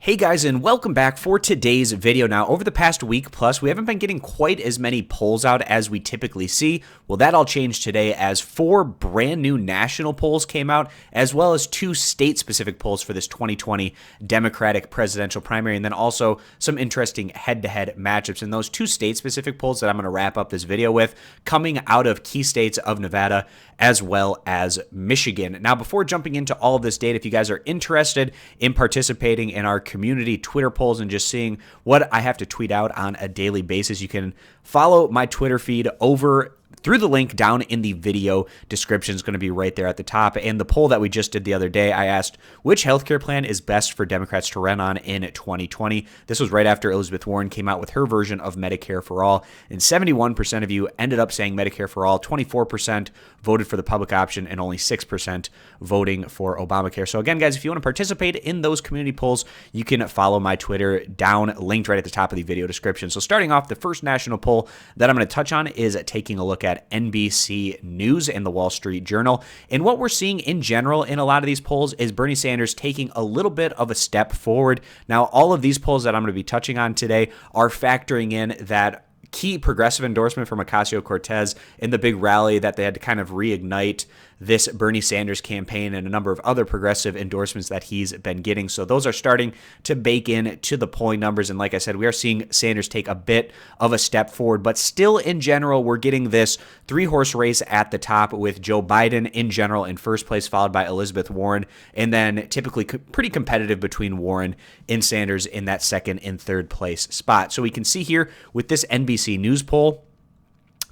Hey guys, and welcome back for today's video. Now, over the past week plus, we haven't been getting quite as many polls out as we typically see. Well, that all changed today as 4 brand new national polls came out, as well as 2 state-specific polls for this 2020 Democratic presidential primary, and then also some interesting head-to-head matchups. And those 2 state-specific polls that I'm going to wrap up this video with coming out of key states of Nevada as well as Michigan. Now, before jumping into all of this data, if you guys are interested in participating in our community Twitter polls and just seeing what I have to tweet out on a daily basis, you can follow my Twitter feed over through the link down in the video description. Is going to be right there at the top. And the poll that we just did the other day, I asked which healthcare plan is best for Democrats to run on in 2020. This was right after Elizabeth Warren came out with her version of Medicare for All. And 71% of you ended up saying Medicare for All, 24% voted for the public option, and only 6% voting for Obamacare. So again, guys, if you want to participate in those community polls, you can follow my Twitter down linked right at the top of the video description. So starting off, the first national poll that I'm going to touch on is taking a look at NBC News and the Wall Street Journal. And what we're seeing in general in a lot of these polls is Bernie Sanders taking a little bit of a step forward. Now, all of these polls that I'm going to be touching on today are factoring in that key progressive endorsement from Ocasio-Cortez in the big rally that they had to kind of reignite this Bernie Sanders campaign and a number of other progressive endorsements that he's been getting. So those are starting to bake in to the polling numbers. And like I said, we are seeing Sanders take a bit of a step forward, but still in general, we're getting this 3-horse race at the top with Joe Biden in general in first place, followed by Elizabeth Warren, and then typically pretty competitive between Warren and Sanders in that second and third place spot. So we can see here with this NBC News poll,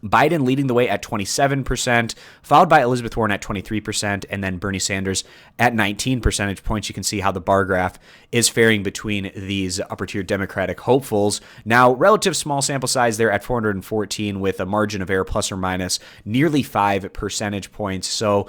Biden leading the way at 27%, followed by Elizabeth Warren at 23%, and then Bernie Sanders at 19 percentage points. You can see how the bar graph is faring between these upper-tier Democratic hopefuls. Now, relative small sample size there at 414 with a margin of error plus or minus nearly 5 percentage points. So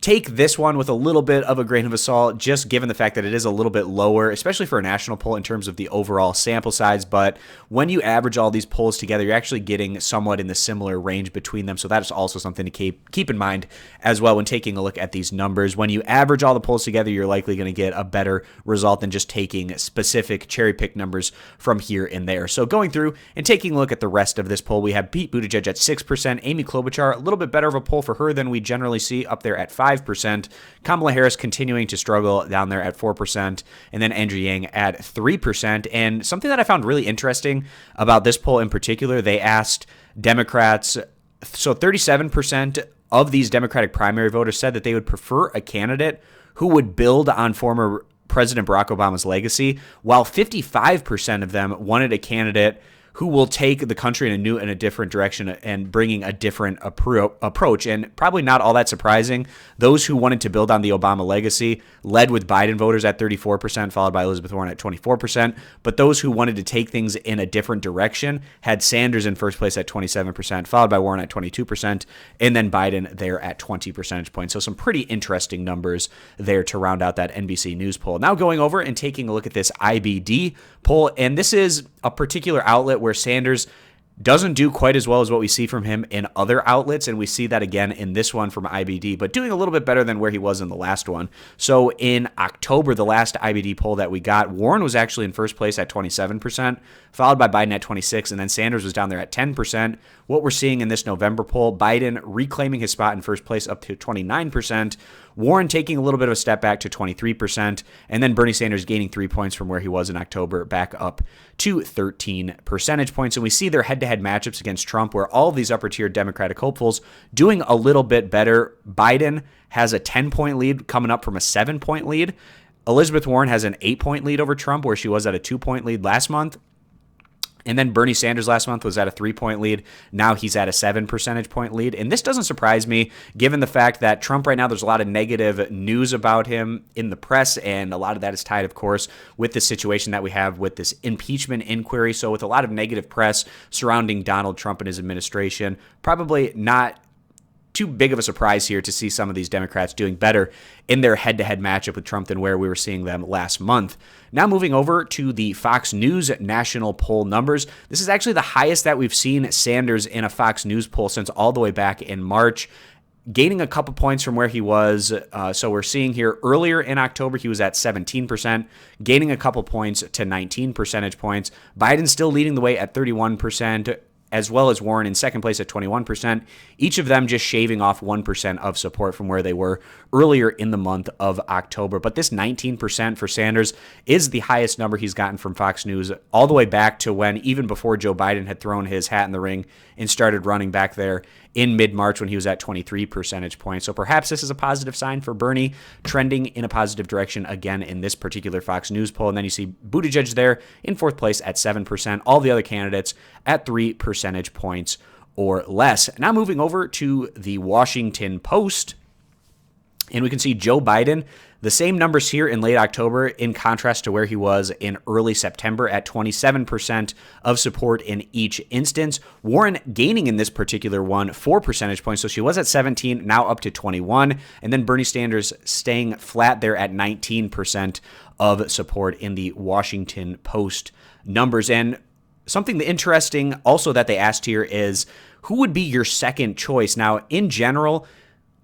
take this one with a little bit of a grain of salt, just given the fact that it is a little bit lower, especially for a national poll in terms of the overall sample size. But when you average all these polls together, you're actually getting somewhat in the similar range between them. So that is also something to keep in mind as well when taking a look at these numbers. When you average all the polls together, you're likely going to get a better result than just taking specific cherry-pick numbers from here and there. So going through and taking a look at the rest of this poll, we have Pete Buttigieg at 6%, Amy Klobuchar, a little bit better of a poll for her than we generally see, up there at 5%. Kamala Harris continuing to struggle down there at 4%, and then Andrew Yang at 3%. And something that I found really interesting about this poll in particular, they asked Democrats, so 37% of these Democratic primary voters said that they would prefer a candidate who would build on former President Barack Obama's legacy, while 55% of them wanted a candidate who will take the country in a different direction and bringing a different approach. And probably not all that surprising, those who wanted to build on the Obama legacy led with Biden voters at 34%, followed by Elizabeth Warren at 24%. But those who wanted to take things in a different direction had Sanders in first place at 27%, followed by Warren at 22%, and then Biden there at 20 percentage points. So some pretty interesting numbers there to round out that NBC News poll. Now going over and taking a look at this IBD poll, and this is a particular outlet where Sanders doesn't do quite as well as what we see from him in other outlets, and we see that again in this one from IBD, but doing a little bit better than where he was in the last one. So in October, the last IBD poll that we got, Warren was actually in first place at 27%, followed by Biden at 26%, and then Sanders was down there at 10%. What we're seeing in this November poll, Biden reclaiming his spot in first place up to 29%, Warren taking a little bit of a step back to 23%, and then Bernie Sanders gaining 3 points from where he was in October back up to 13 percentage points. And we see their head-to-head matchups against Trump where all of these upper-tier Democratic hopefuls doing a little bit better. Biden has a 10-point lead coming up from a 7-point lead. Elizabeth Warren has an 8-point lead over Trump where she was at a 2-point lead last month. And then Bernie Sanders last month was at a 3-point lead. Now he's at a 7 percentage point lead. And this doesn't surprise me, given the fact that Trump right now, there's a lot of negative news about him in the press. And a lot of that is tied, of course, with the situation that we have with this impeachment inquiry. So with a lot of negative press surrounding Donald Trump and his administration, probably not too big of a surprise here to see some of these Democrats doing better in their head-to-head matchup with Trump than where we were seeing them last month. Now moving over to the Fox News national poll numbers. This is actually the highest that we've seen Sanders in a Fox News poll since all the way back in March. gaining a couple points from where he was. So we're seeing here earlier in October, he was at 17%, gaining a couple points to 19 percentage points. Biden still leading the way at 31%, as well as Warren in second place at 21%, each of them just shaving off 1% of support from where they were earlier in the month of October. But this 19% for Sanders is the highest number he's gotten from Fox News all the way back to when, even before Joe Biden had thrown his hat in the ring and started running back there in mid-March when he was at 23 percentage points. So perhaps this is a positive sign for Bernie, trending in a positive direction again in this particular Fox News poll. And then you see Buttigieg there in fourth place at 7%, all the other candidates at 3 percentage points or less. Now moving over to the Washington Post, and we can see Joe Biden, the same numbers here in late October in contrast to where he was in early September at 27% of support in each instance. Warren gaining in this particular one 4 percentage points. So she was at 17, now up to 21. And then Bernie Sanders staying flat there at 19% of support in the Washington Post numbers. And something interesting also that they asked here is who would be your second choice? Now, in general,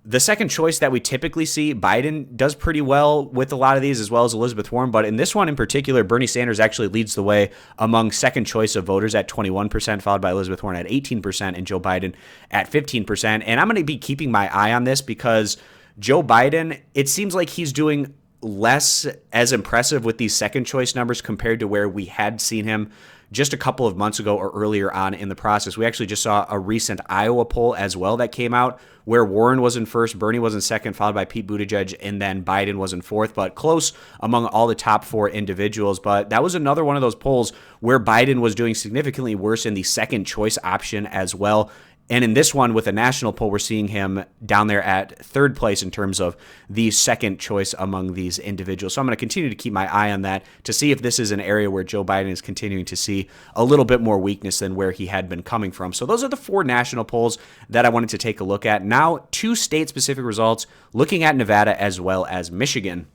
the second choice that we typically see, Biden does pretty well with a lot of these, as well as Elizabeth Warren. But in this one in particular, Bernie Sanders actually leads the way among second choice of voters at 21%, followed by Elizabeth Warren at 18%, and Joe Biden at 15%. And I'm going to be keeping my eye on this because Joe Biden, it seems like he's doing less as impressive with these second choice numbers compared to where we had seen him just a couple of months ago or earlier on in the process. We actually just saw a recent Iowa poll as well that came out where Warren was in first, Bernie was in second, followed by Pete Buttigieg, and then Biden was in fourth, but close among all the top four individuals. But that was another one of those polls where Biden was doing significantly worse in the second choice option as well. And in this one, with a national poll, we're seeing him down there at third place in terms of the second choice among these individuals. So I'm going to continue to keep my eye on that to see if this is an area where Joe Biden is continuing to see a little bit more weakness than where he had been coming from. So those are the 4 national polls that I wanted to take a look at. Now, 2 state-specific results, looking at Nevada as well as Michigan.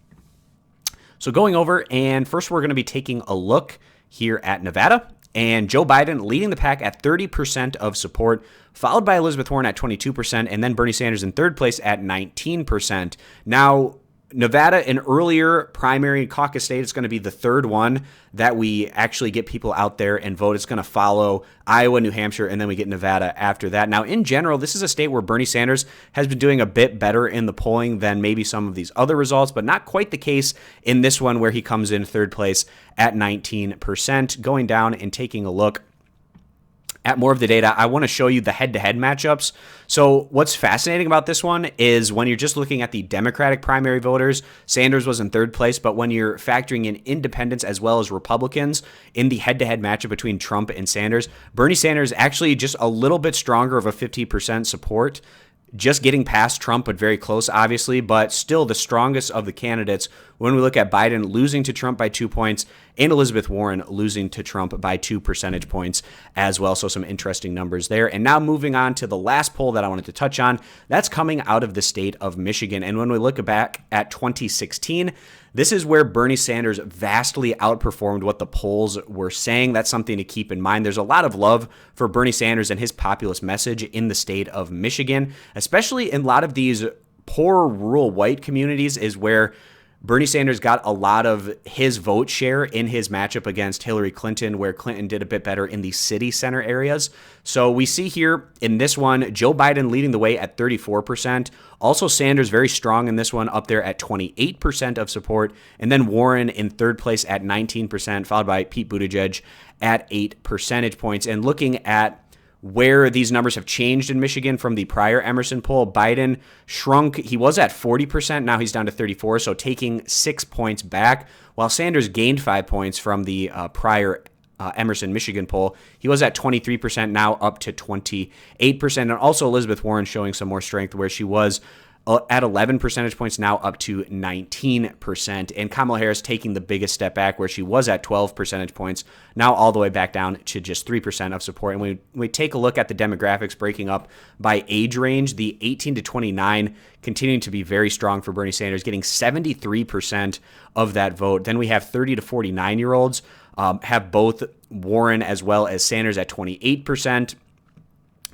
So going over, and first we're going to be taking a look here at Nevada. And Joe Biden leading the pack at 30% of support, followed by Elizabeth Warren at 22%, and then Bernie Sanders in third place at 19%. Now, Nevada, an earlier primary caucus state, is going to be the third one that we actually get people out there and vote. It's going to follow Iowa, New Hampshire, and then we get Nevada after that. Now, in general, this is a state where Bernie Sanders has been doing a bit better in the polling than maybe some of these other results, but not quite the case in this one where he comes in third place at 19%. Going down and taking a look at more of the data, I want to show you the head-to-head matchups. So what's fascinating about this one is when you're just looking at the Democratic primary voters, Sanders was in third place, but when you're factoring in independents as well as Republicans in the head-to-head matchup between Trump and Sanders, Bernie Sanders actually just a little bit stronger of a 50% support, just getting past Trump, but very close, obviously, but still the strongest of the candidates when we look at Biden losing to Trump by 2 points and Elizabeth Warren losing to Trump by 2 percentage points as well. So some interesting numbers there. And now moving on to the last poll that I wanted to touch on, that's coming out of the state of Michigan. And when we look back at 2016, this is where Bernie Sanders vastly outperformed what the polls were saying. That's something to keep in mind. There's a lot of love for Bernie Sanders and his populist message in the state of Michigan, especially in a lot of these poor rural white communities is where Bernie Sanders got a lot of his vote share in his matchup against Hillary Clinton, where Clinton did a bit better in the city center areas. So we see here in this one, Joe Biden leading the way at 34%. Also Sanders very strong in this one, up there at 28% of support. And then Warren in third place at 19%, followed by Pete Buttigieg at 8 percentage points. And looking at where these numbers have changed in Michigan from the prior Emerson poll, Biden shrunk. He was at 40%. Now he's down to 34%, so taking 6 points back, while Sanders gained 5 points from the prior Emerson Michigan poll. He was at 23%, now up to 28%. And also Elizabeth Warren showing some more strength where she was at 11 percentage points, now up to 19%. And Kamala Harris taking the biggest step back where she was at 12 percentage points, now all the way back down to just 3% of support. And when we take a look at the demographics breaking up by age range, the 18 to 29 continuing to be very strong for Bernie Sanders, getting 73% of that vote. Then we have 30 to 49-year-olds have both Warren as well as Sanders at 28%.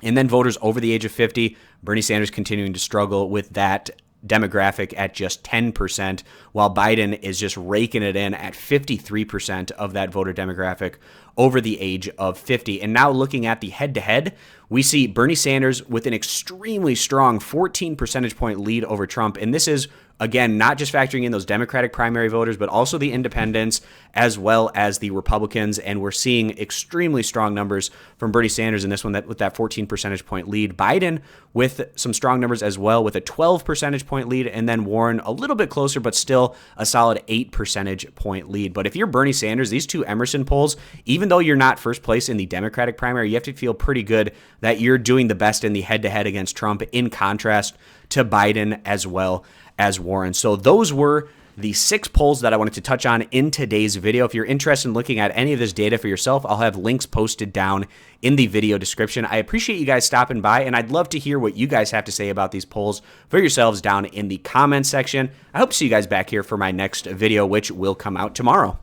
And then voters over the age of 50, Bernie Sanders continuing to struggle with that demographic at just 10%, while Biden is just raking it in at 53% of that voter demographic over the age of 50. And now looking at the head-to-head, we see Bernie Sanders with an extremely strong 14 percentage point lead over Trump. And this is, again, not just factoring in those Democratic primary voters, but also the independents as well as the Republicans. And we're seeing extremely strong numbers from Bernie Sanders in this one with that 14 percentage point lead. Biden with some strong numbers as well with a 12 percentage point lead, and then Warren a little bit closer, but still a solid 8 percentage point lead. But if you're Bernie Sanders, these two Emerson polls, even though you're not first place in the Democratic primary, you have to feel pretty good that you're doing the best in the head-to-head against Trump, in contrast to Biden as well as Warren. So those were the 6 polls that I wanted to touch on in today's video. If you're interested in looking at any of this data for yourself, I'll have links posted down in the video description. I appreciate you guys stopping by, and I'd love to hear what you guys have to say about these polls for yourselves down in the comments section. I hope to see you guys back here for my next video, which will come out tomorrow.